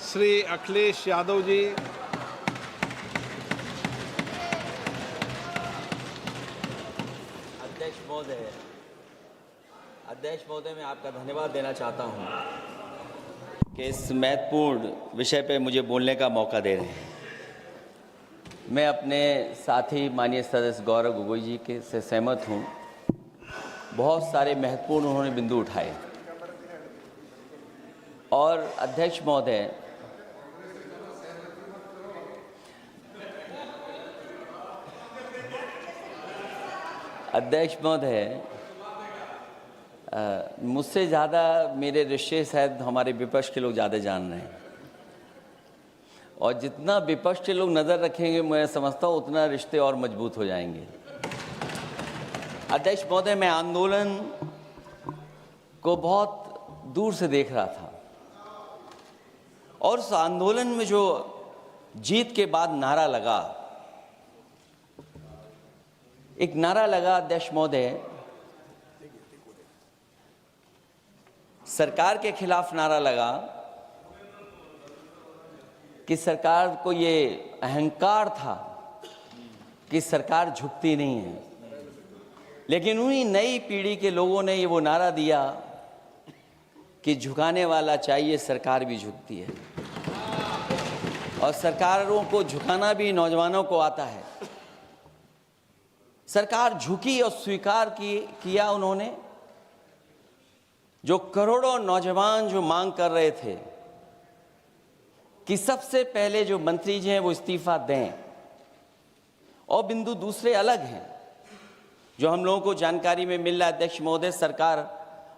श्री अखिलेश यादव जी। अध्यक्ष महोदय, मैं आपका धन्यवाद देना चाहता हूं कि इस महत्वपूर्ण विषय पे मुझे बोलने का मौका दे रहे हैं। मैं अपने साथी माननीय सदस्य गौरव गोगोई जी के से सहमत हूं। बहुत सारे महत्वपूर्ण उन्होंने बिंदु उठाए और अध्यक्ष महोदय, मुझसे ज़्यादा मेरे रिश्ते शायद हमारे विपक्ष के लोग ज़्यादा जान रहे हैं और जितना विपक्ष के लोग नज़र रखेंगे मैं समझता हूँ उतना रिश्ते और मजबूत हो जाएंगे। अध्यक्ष महोदय, मैं आंदोलन को बहुत दूर से देख रहा था और उस आंदोलन में जो जीत के बाद नारा लगा, एक नारा लगा अध्यक्ष महोदय, सरकार के खिलाफ नारा लगा कि सरकार को ये अहंकार था कि सरकार झुकती नहीं है, लेकिन उन्हीं नई पीढ़ी के लोगों ने ये वो नारा दिया कि झुकाने वाला चाहिए, सरकार भी झुकती है और सरकारों को झुकाना भी नौजवानों को आता है। सरकार झुकी और स्वीकार किया उन्होंने। जो करोड़ों नौजवान जो मांग कर रहे थे कि सबसे पहले जो मंत्री जी हैं वो इस्तीफा दें, और बिंदु दूसरे अलग हैं जो हम लोगों को जानकारी में मिल रहा है। अध्यक्ष महोदय, सरकार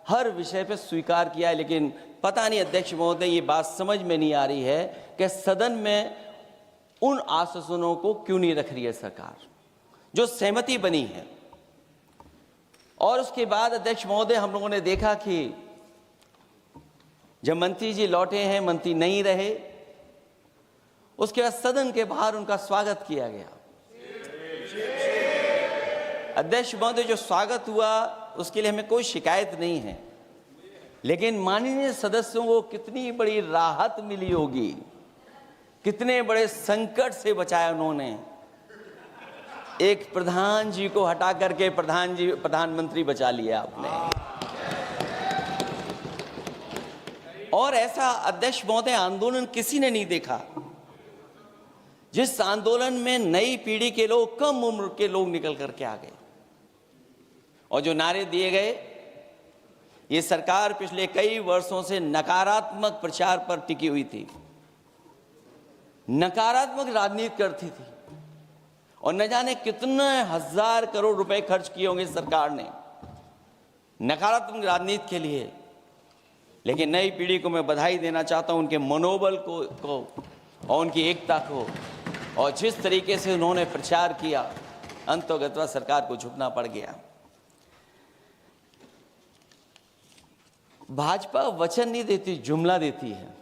हर विषय पे स्वीकार किया है, लेकिन पता नहीं अध्यक्ष महोदय ये बात समझ में नहीं आ रही है कि सदन में उन आश्वासनों को क्यों नहीं रख रही है सरकार जो सहमति बनी है। और उसके बाद अध्यक्ष महोदय, हम लोगों ने देखा कि जब मंत्री जी लौटे हैं, मंत्री नहीं रहे, उसके बाद सदन के बाहर उनका स्वागत किया गया। अध्यक्ष महोदय, जो स्वागत हुआ उसके लिए हमें कोई शिकायत नहीं है, लेकिन माननीय सदस्यों को कितनी बड़ी राहत मिली होगी, कितने बड़े संकट से बचाया उन्होंने। एक प्रधान जी को हटा करके प्रधानमंत्री बचा लिया आपने। और ऐसा अध्यक्ष महोदय आंदोलन किसी ने नहीं देखा जिस आंदोलन में नई पीढ़ी के लोग, कम उम्र के लोग निकल करके आ गए और जो नारे दिए गए। ये सरकार पिछले कई वर्षों से नकारात्मक प्रचार पर टिकी हुई थी, नकारात्मक राजनीति करती थी और न जाने कितने हजार करोड़ रुपए खर्च किए होंगे सरकार ने नकारात्मक राजनीति के लिए। लेकिन नई पीढ़ी को मैं बधाई देना चाहता हूं, उनके मनोबल को और उनकी एकता को, और जिस तरीके से उन्होंने प्रचार किया, अंततः सरकार को झुकना पड़ गया। भाजपा वचन नहीं देती, जुमला देती है।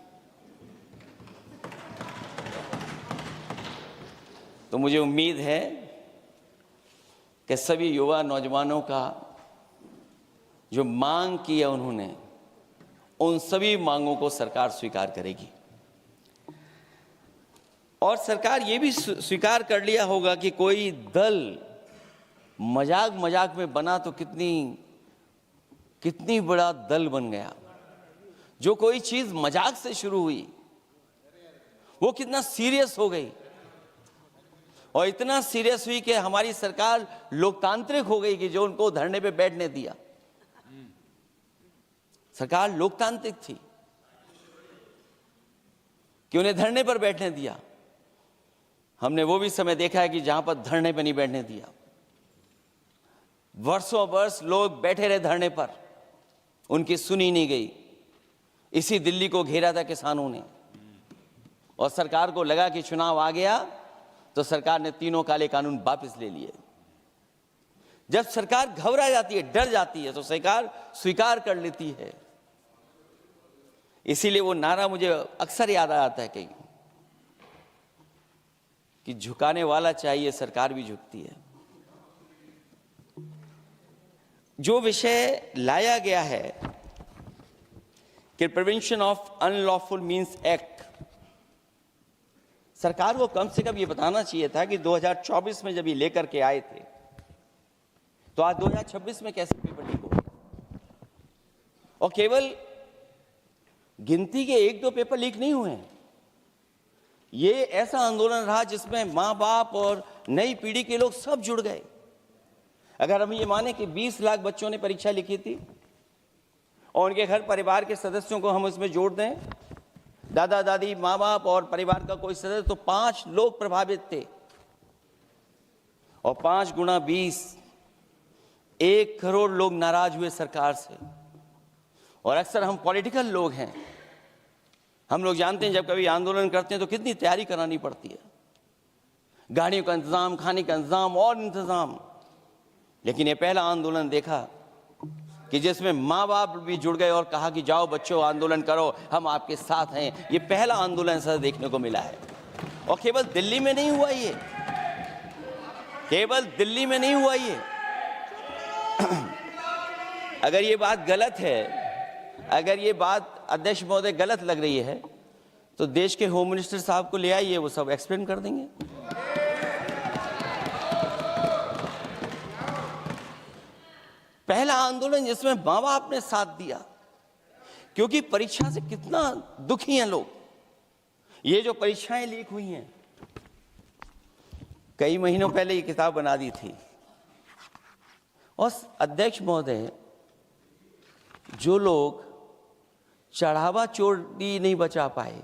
तो मुझे उम्मीद है कि सभी युवा नौजवानों का जो मांग की है उन्होंने, उन सभी मांगों को सरकार स्वीकार करेगी। और सरकार ये भी स्वीकार कर लिया होगा कि कोई दल मजाक में बना तो कितनी बड़ा दल बन गया। जो कोई चीज मजाक से शुरू हुई वो कितना सीरियस हो गई, और इतना सीरियस हुई कि हमारी सरकार लोकतांत्रिक हो गई कि जो उनको धरने पे बैठने दिया। सरकार लोकतांत्रिक थी कि उन्हें धरने पर बैठने दिया। हमने वो भी समय देखा है कि जहां पर धरने पर नहीं बैठने दिया, वर्षों वर्ष लोग बैठे रहे धरने पर, उनकी सुनी नहीं गई। इसी दिल्ली को घेरा था किसानों ने, और सरकार को लगा कि चुनाव आ गया तो सरकार ने तीनों काले कानून वापस ले लिए। जब सरकार घबरा जाती है, डर जाती है, तो सरकार स्वीकार कर लेती है। इसीलिए वो नारा मुझे अक्सर याद आता है कि झुकाने वाला चाहिए, सरकार भी झुकती है। जो विषय लाया गया है कि prevention of unlawful means act, सरकार को कम से कम ये बताना चाहिए था कि 2024 में जब ये लेकर के आए थे तो आज 2026 में कैसे पेपर लीक हो गया। और केवल गिनती के 1-2 पेपर लीक नहीं हुए हैं, ये ऐसा आंदोलन रहा जिसमें माँ बाप और नई पीढ़ी के लोग सब जुड़ गए। अगर हम ये माने कि 20 लाख बच्चों ने परीक्षा लिखी थी और उनके घर परिवार के सदस्यों को हम इसमें जोड़ दें, दादा दादी, माँ बाप और परिवार का कोई सदस्य, तो 5 लोग प्रभावित थे। और 5 गुना 20, 1 करोड़ लोग नाराज हुए सरकार से। और अक्सर हम पॉलिटिकल लोग हैं, हम लोग जानते हैं जब कभी आंदोलन करते हैं तो कितनी तैयारी करानी पड़ती है, गाड़ियों का इंतजाम, खाने का इंतजाम और इंतजाम। लेकिन ये पहला आंदोलन देखा कि जिसमें माँ बाप भी जुड़ गए और कहा कि जाओ बच्चों आंदोलन करो, हम आपके साथ हैं। ये पहला आंदोलन ऐसा देखने को मिला है। और केवल दिल्ली में नहीं हुआ ये, केवल दिल्ली में नहीं हुआ ये। अगर ये बात गलत है, अगर ये बात अध्यक्ष महोदय गलत लग रही है तो देश के होम मिनिस्टर साहब को ले आइए, वो सब एक्सप्लेन कर देंगे। पहला आंदोलन जिसमें माँ बाप ने साथ दिया, क्योंकि परीक्षा से कितना दुखी हैं लोग। ये जो परीक्षाएं लीक हुई हैं, कई महीनों पहले ये किताब बना दी थी। और अध्यक्ष महोदय, जो लोग चढ़ावा चोरी नहीं बचा पाए,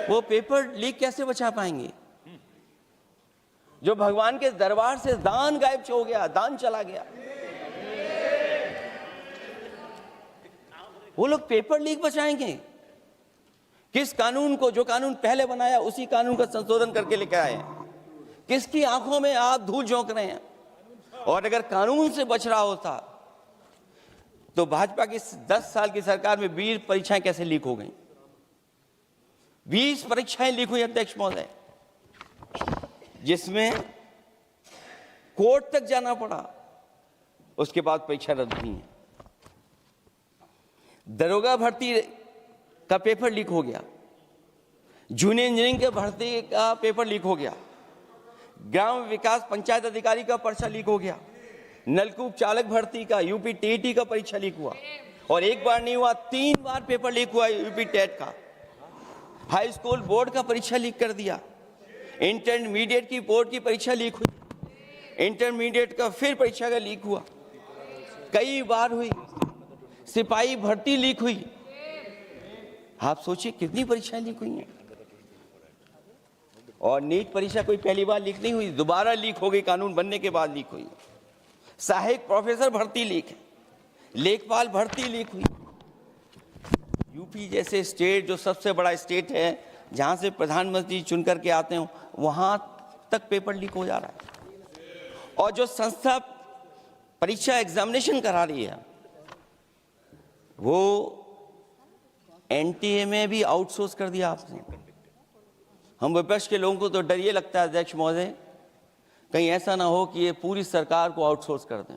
वो पेपर लीक कैसे बचा पाएंगे। जो भगवान के दरबार से दान गायब हो गया, दान चला गया, वो लोग पेपर लीक बचाएंगे। किस कानून को, जो कानून पहले बनाया उसी कानून का संशोधन करके लेकर आए। किसकी आंखों में आप धूल झोंक रहे हैं। और अगर कानून से बच रहा होता तो भाजपा की 10 साल की सरकार में 20 परीक्षाएं कैसे लीक हो गई। 20 परीक्षाएं लीक हुई अध्यक्ष महोदय, जिसमें कोर्ट तक जाना पड़ा, उसके बाद परीक्षा रद्द हुई है। दरोगा भर्ती का पेपर लीक हो गया, जूनियर इंजीनियरिंग के भर्ती का पेपर लीक हो गया, ग्राम विकास पंचायत अधिकारी का पर्चा लीक हो गया, नलकूप चालक भर्ती का, यूपी टीईटी का परीक्षा लीक हुआ। और एक बार नहीं हुआ, 3 बार पेपर लीक हुआ यूपी टेट का। हाई स्कूल बोर्ड का परीक्षा लीक कर दिया, इंटरमीडिएट की बोर्ड की परीक्षा लीक हुई, इंटरमीडिएट का फिर परीक्षा का लीक हुआ, कई बार हुई। सिपाही भर्ती लीक हुई। आप सोचिए कितनी परीक्षाएं लीक हुई हैं। और नीट परीक्षा कोई पहली बार लीक नहीं हुई, दोबारा लीक हो गई, कानून बनने के बाद लीक हुई। सहायक प्रोफेसर भर्ती लीक है, लेखपाल भर्ती लीक हुई। यूपी जैसे स्टेट, जो सबसे बड़ा स्टेट है, जहां से प्रधानमंत्री चुन करके आते हो, वहां तक पेपर लीक हो जा रहा है। और जो संस्था परीक्षा एग्जामिनेशन करा रही है, वो एनटीए में भी आउटसोर्स कर दिया आपने। हम विपक्ष के लोगों को तो डर ये लगता है अध्यक्ष महोदय, कहीं ऐसा ना हो कि ये पूरी सरकार को आउटसोर्स कर दें।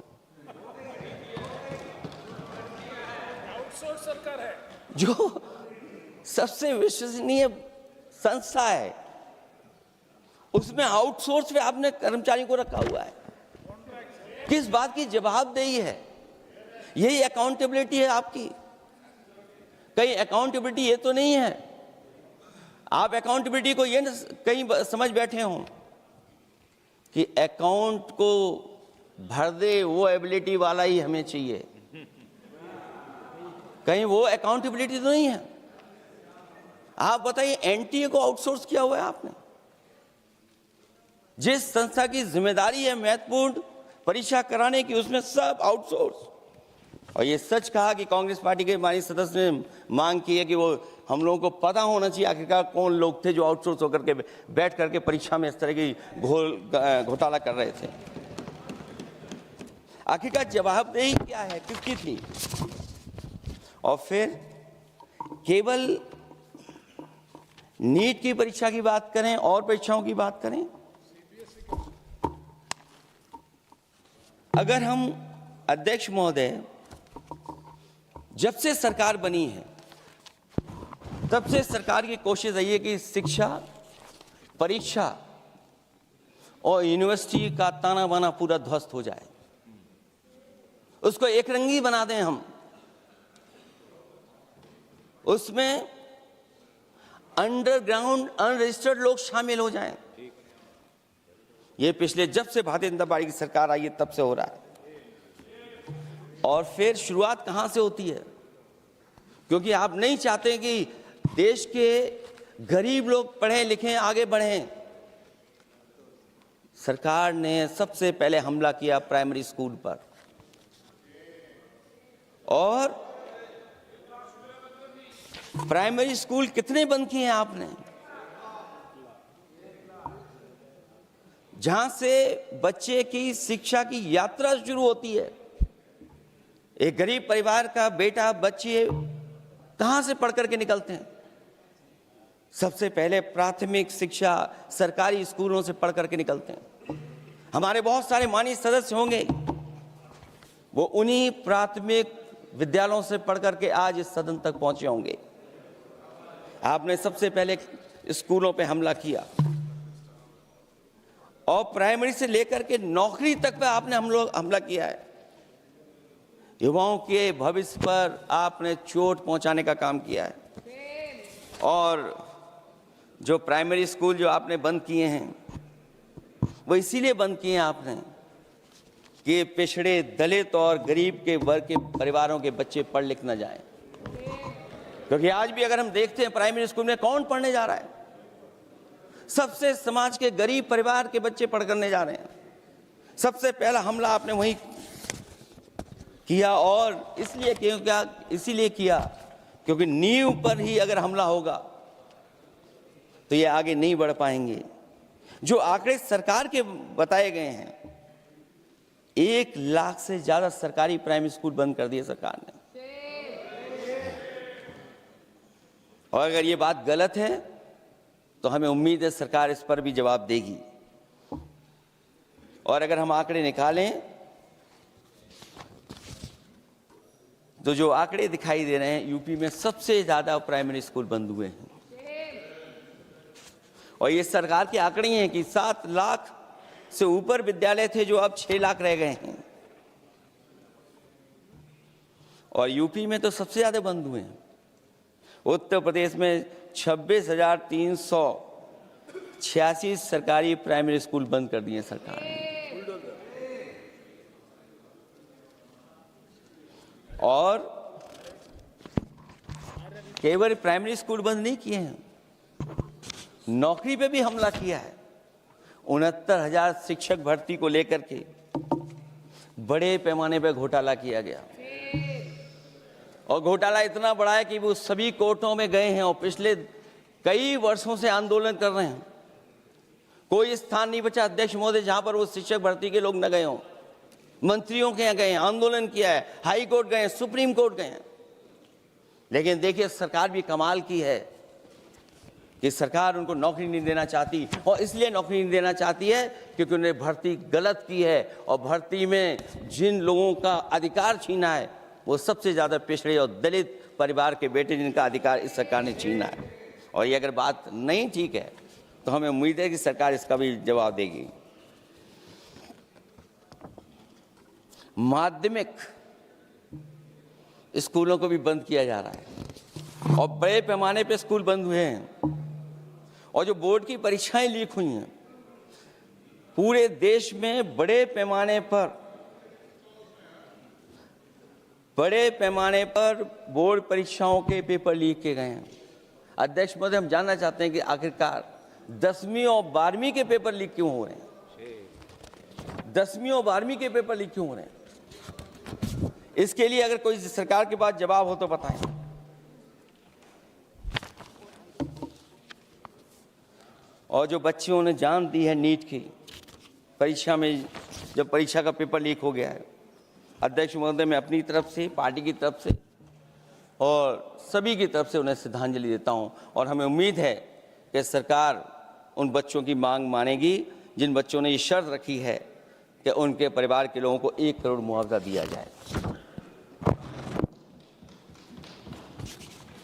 आउटसोर्स सरकार है, जो सबसे विश्वसनीय संस्था है, उसमें आउटसोर्स पे आपने कर्मचारी को रखा हुआ है। किस बात की जवाबदेही है? यही अकाउंटेबिलिटी है आपकी? कहीं अकाउंटेबिलिटी ये तो नहीं है, आप अकाउंटेबिलिटी को ये कहीं समझ बैठे हों कि अकाउंट को भर दे वो एबिलिटी वाला ही हमें चाहिए। कहीं वो अकाउंटेबिलिटी तो नहीं है। आप बताइए, एनटीए को आउटसोर्स किया हुआ है आपने। जिस संस्था की जिम्मेदारी है महत्वपूर्ण परीक्षा कराने की, उसमें सब आउटसोर्स। और ये सच कहा कि कांग्रेस पार्टी के हमारे सदस्य ने मांग की है कि वो हम लोगों को पता होना चाहिए आखिरकार कौन लोग थे जो आउटसोर्स होकर के बैठ करके परीक्षा में इस तरह की घोटाला कर रहे थे। आखिरकार जवाबदेही क्या है, किसकी थी? और फिर केवल नीट की परीक्षा की बात करें और परीक्षाओं की बात करें, अगर हम अध्यक्ष महोदय, जब से सरकार बनी है तब से सरकार की कोशिश रही है कि शिक्षा, परीक्षा और यूनिवर्सिटी का ताना बाना पूरा ध्वस्त हो जाए, उसको एक रंगी बना दें हम, उसमें अंडरग्राउंड अनरजिस्टर्ड लोग शामिल हो जाएं। ये पिछले जब से भारतीय जनता पार्टी की सरकार आई है तब से हो रहा है। और फिर शुरुआत कहां से होती है? क्योंकि आप नहीं चाहते कि देश के गरीब लोग पढ़ें लिखें आगे बढ़ें। सरकार ने सबसे पहले हमला किया प्राइमरी स्कूल पर, और प्राइमरी स्कूल कितने बंद किए हैं आपने? जहां से बच्चे की शिक्षा की यात्रा शुरू होती है। एक गरीब परिवार का बेटा, बच्चे कहां से पढ़ करके निकलते हैं? सबसे पहले प्राथमिक शिक्षा सरकारी स्कूलों से पढ़ करके निकलते हैं। हमारे बहुत सारे माननीय सदस्य होंगे, वो उन्हीं प्राथमिक विद्यालयों से पढ़ करके आज इस सदन तक पहुंचे होंगे। आपने सबसे पहले स्कूलों पे हमला किया, और प्राइमरी से लेकर के नौकरी तक पे आपने हमला किया है। युवाओं के भविष्य पर आपने चोट पहुंचाने का काम किया है। और जो प्राइमरी स्कूल जो आपने बंद किए हैं, वो इसीलिए बंद किए हैं आपने कि पिछड़े, दलित और गरीब के वर्ग के परिवारों के बच्चे पढ़ लिख न जाएं। क्योंकि आज भी अगर हम देखते हैं प्राइमरी स्कूल में कौन पढ़ने जा रहा है? सबसे समाज के गरीब परिवार के बच्चे पढ़ करने जा रहे हैं। सबसे पहला हमला आपने वही किया, और इसीलिए किया क्योंकि नींव पर ही अगर हमला होगा तो ये आगे नहीं बढ़ पाएंगे। जो आंकड़े सरकार के बताए गए हैं, 1 लाख से ज्यादा सरकारी प्राइमरी स्कूल बंद कर दिए सरकार ने। और अगर ये बात गलत है तो हमें उम्मीद है सरकार इस पर भी जवाब देगी। और अगर हम आंकड़े निकालें तो जो आंकड़े दिखाई दे रहे हैं, यूपी में सबसे ज्यादा प्राइमरी स्कूल बंद हुए हैं। और ये सरकार के आंकड़े हैं कि 7 लाख से ऊपर विद्यालय थे जो अब 6 लाख रह गए हैं। और यूपी में तो सबसे ज्यादा बंद हुए हैं। उत्तर प्रदेश में 26,386 सरकारी प्राइमरी स्कूल बंद कर दिए सरकार ने। और केवल प्राइमरी स्कूल बंद नहीं किए हैं, नौकरी पे भी हमला किया है। 69,000 शिक्षक भर्ती को लेकर के बड़े पैमाने पर घोटाला किया गया। और घोटाला इतना बड़ा है कि वो सभी कोर्टों में गए हैं और पिछले कई वर्षों से आंदोलन कर रहे हैं। कोई स्थान नहीं बचा अध्यक्ष महोदय जहां पर वो शिक्षक भर्ती के लोग न गए हों। मंत्रियों के यहाँ गए, आंदोलन किया है, हाई कोर्ट गए, सुप्रीम कोर्ट गए हैं। लेकिन देखिए सरकार भी कमाल की है कि सरकार उनको नौकरी नहीं देना चाहती। और इसलिए नौकरी नहीं देना चाहती है क्योंकि उन्होंने भर्ती गलत की है, और भर्ती में जिन लोगों का अधिकार छीना है वो सबसे ज्यादा पिछड़े और दलित परिवार के बेटे, जिनका अधिकार इस सरकार ने छीना है। और ये अगर बात नहीं ठीक है तो हमें उम्मीद है कि सरकार इसका भी जवाब देगी। माध्यमिक स्कूलों को भी बंद किया जा रहा है, और बड़े पैमाने पे स्कूल बंद हुए हैं। और जो बोर्ड की परीक्षाएं लीक हुई हैं, पूरे देश में बड़े पैमाने पर बोर्ड परीक्षाओं के पेपर लीक किए गए हैं। अध्यक्ष महोदय, हम जानना चाहते हैं कि आखिरकार 10वीं और 12वीं के पेपर लीक क्यों हो रहे हैं? 10वीं और 12वीं के पेपर लीक क्यों हो रहे हैं? इसके लिए अगर कोई सरकार के पास जवाब हो तो बताएं। और जो बच्चियों ने जान दी है नीट की परीक्षा में, जब परीक्षा का पेपर लीक हो गया है, अध्यक्ष महोदय, मैं अपनी तरफ से, पार्टी की तरफ से और सभी की तरफ से उन्हें श्रद्धांजलि देता हूं। और हमें उम्मीद है कि सरकार उन बच्चों की मांग मानेगी जिन बच्चों ने ये शर्त रखी है कि उनके परिवार के लोगों को 1 करोड़ मुआवजा दिया जाए।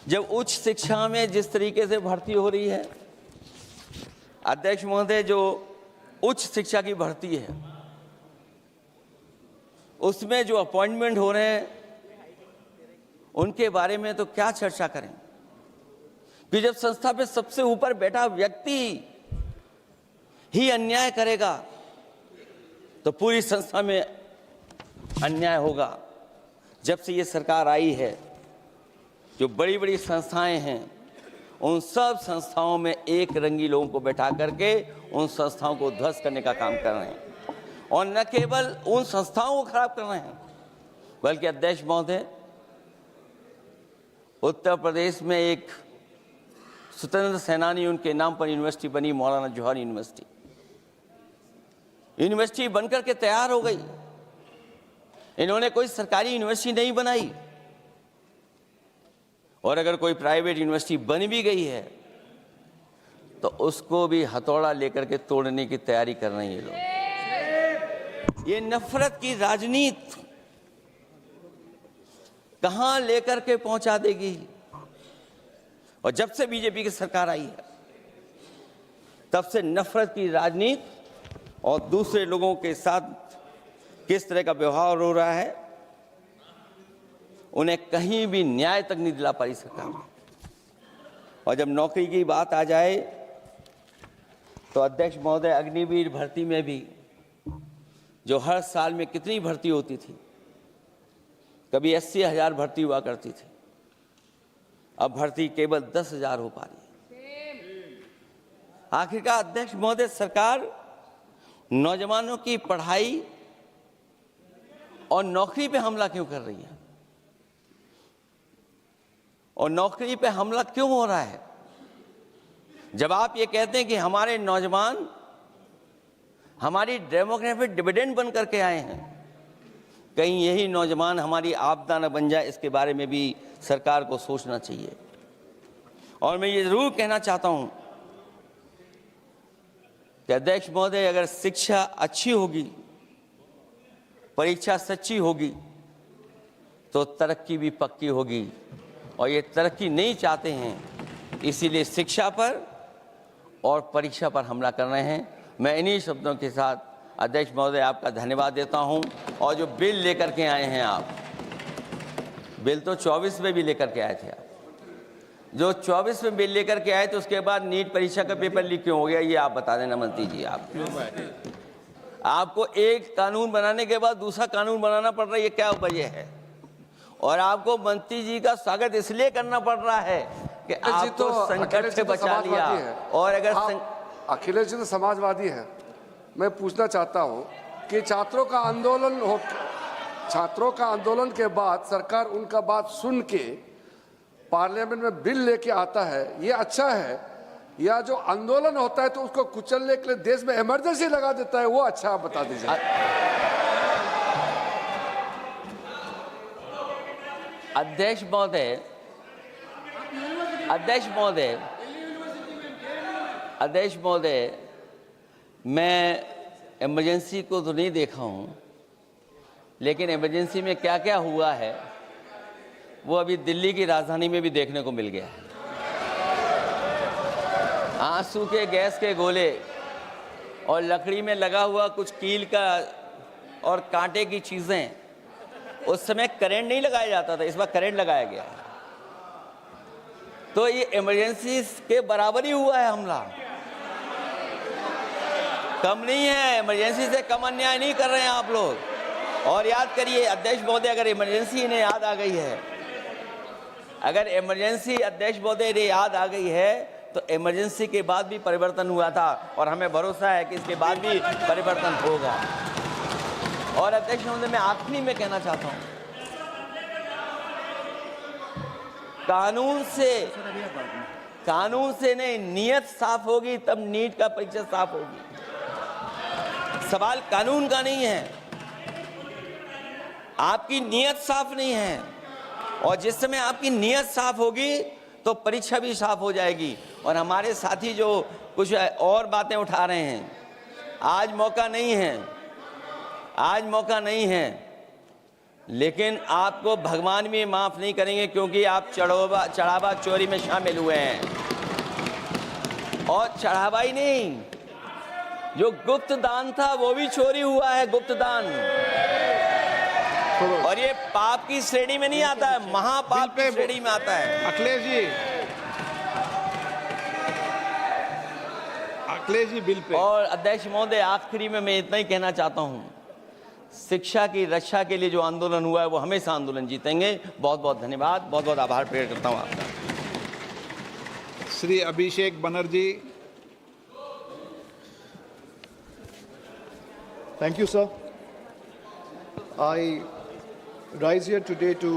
जब उच्च शिक्षा में जिस तरीके से भर्ती हो रही है, अध्यक्ष महोदय, जो उच्च शिक्षा की भर्ती है उसमें जो अपॉइंटमेंट हो रहे हैं उनके बारे में तो क्या चर्चा करें कि जब संस्था पे सबसे ऊपर बैठा व्यक्ति ही अन्याय करेगा तो पूरी संस्था में अन्याय होगा। जब से ये सरकार आई है, जो बड़ी बड़ी संस्थाएं हैं उन सब संस्थाओं में एक रंगी लोगों को बैठा करके उन संस्थाओं को ध्वस्त करने का काम कर रहे हैं, और न केवल उन संस्थाओं को खराब कर रहे हैं बल्कि अध्यक्ष महोदय, उत्तर प्रदेश में एक स्वतंत्र सेनानी, उनके नाम पर यूनिवर्सिटी बनी, मौलाना जौहर यूनिवर्सिटी। यूनिवर्सिटी बनकर के तैयार हो गई। इन्होंने कोई सरकारी यूनिवर्सिटी नहीं बनाई, और अगर कोई प्राइवेट यूनिवर्सिटी बन भी गई है तो उसको भी हथौड़ा लेकर के तोड़ने की तैयारी कर रहे हैं ये लोग। ये नफरत की राजनीति कहां लेकर के पहुंचा देगी। और जब से बीजेपी की सरकार आई है तब से नफरत की राजनीति और दूसरे लोगों के साथ किस तरह का व्यवहार हो रहा है, उन्हें कहीं भी न्याय तक नहीं दिला पाई सरकार। और जब नौकरी की बात आ जाए तो अध्यक्ष महोदय, अग्निवीर भर्ती में भी जो हर साल में कितनी भर्ती होती थी, कभी 80,000 भर्ती हुआ करती थी, अब भर्ती केवल 10,000 हो पा रही है। आखिरकार अध्यक्ष महोदय, सरकार नौजवानों की पढ़ाई और नौकरी पे हमला क्यों कर रही है, और नौकरी पे हमला क्यों हो रहा है? जब आप ये कहते हैं कि हमारे नौजवान हमारी डेमोग्राफिक डिविडेंड बन करके आए हैं, कहीं यही नौजवान हमारी आपदा न बन जाए, इसके बारे में भी सरकार को सोचना चाहिए। और मैं ये जरूर कहना चाहता हूं कि अध्यक्ष महोदय, अगर शिक्षा अच्छी होगी, परीक्षा सच्ची होगी, तो तरक्की भी पक्की होगी। और ये तरक्की नहीं चाहते हैं, इसीलिए शिक्षा पर और परीक्षा पर हमला कर रहे हैं। मैं इन्हीं शब्दों के साथ अध्यक्ष महोदय आपका धन्यवाद देता हूं। और जो बिल लेकर के आए हैं आप, बिल तो 24 में भी लेकर के आए थे आप, जो 24 में बिल लेकर के आए थे, उसके बाद नीट परीक्षा का पेपर लीक क्यों हो गया, ये आप बता देना मंत्री जी। आपको एक कानून बनाने के बाद दूसरा कानून बनाना पड़ रहा है, ये क्या वजह है? और आपको मंत्री जी का स्वागत इसलिए करना पड़ रहा है कि आपको संकट से बचा लिया। और अगर अखिलेश जी तो समाजवादी है, मैं पूछना चाहता हूं कि छात्रों का आंदोलन के बाद सरकार उनका बात सुन के पार्लियामेंट में बिल लेके आता है, ये अच्छा है? या जो आंदोलन होता है तो उसको कुचलने के लिए देश में इमरजेंसी लगा देता है, वो अच्छा? आप बता दीजिए। अध्यक्ष महोदय, मैं इमरजेंसी को तो नहीं देखा हूं, लेकिन इमरजेंसी में क्या क्या हुआ है वो अभी दिल्ली की राजधानी में भी देखने को मिल गया है। आंसू के गैस के गोले और लकड़ी में लगा हुआ कुछ कील का और कांटे की चीजें, उस समय करंट नहीं लगाया जाता था, इस बार करंट लगाया गया है। तो ये इमरजेंसी के बराबर ही हुआ है हमला, कम नहीं है। इमरजेंसी से कम अन्याय नहीं कर रहे हैं आप लोग। और याद करिए अध्यक्ष महोदय, अगर इमरजेंसी इन्हें याद आ गई है, अगर इमरजेंसी अध्यक्ष महोदय इन्हें याद आ गई है, तो इमरजेंसी के बाद भी परिवर्तन हुआ था, और हमें भरोसा है कि इसके बाद भी परिवर्तन होगा। और अध्यक्ष महोदय, मैं आखिरी में कहना चाहता हूं, कानून से नहीं, नियत साफ होगी तब नीट का परीक्षा साफ होगी। सवाल कानून का नहीं है, आपकी नियत साफ नहीं है। और जिस समय आपकी नियत साफ होगी तो परीक्षा भी साफ हो जाएगी। और हमारे साथी जो कुछ और बातें उठा रहे हैं, आज मौका नहीं है लेकिन आपको भगवान भी माफ नहीं करेंगे, क्योंकि आप चढ़ावा चोरी में शामिल हुए हैं। और चढ़ावा ही नहीं, जो गुप्त दान था वो भी चोरी हुआ है, गुप्त दान। और ये पाप की श्रेणी में नहीं आता है, महापाप की श्रेणी में आता है। Akhilesh ji bill pay. और अध्यक्ष महोदय, आखिरी में मैं इतना ही कहना चाहता हूं, शिक्षा की रक्षा के लिए जो आंदोलन हुआ है वो हमेशा आंदोलन जीतेंगे। बहुत बहुत धन्यवाद, बहुत बहुत आभार प्रकट करता हूं आपका। Shri Abhishek Banerjee. Thank you, sir. I rise here today to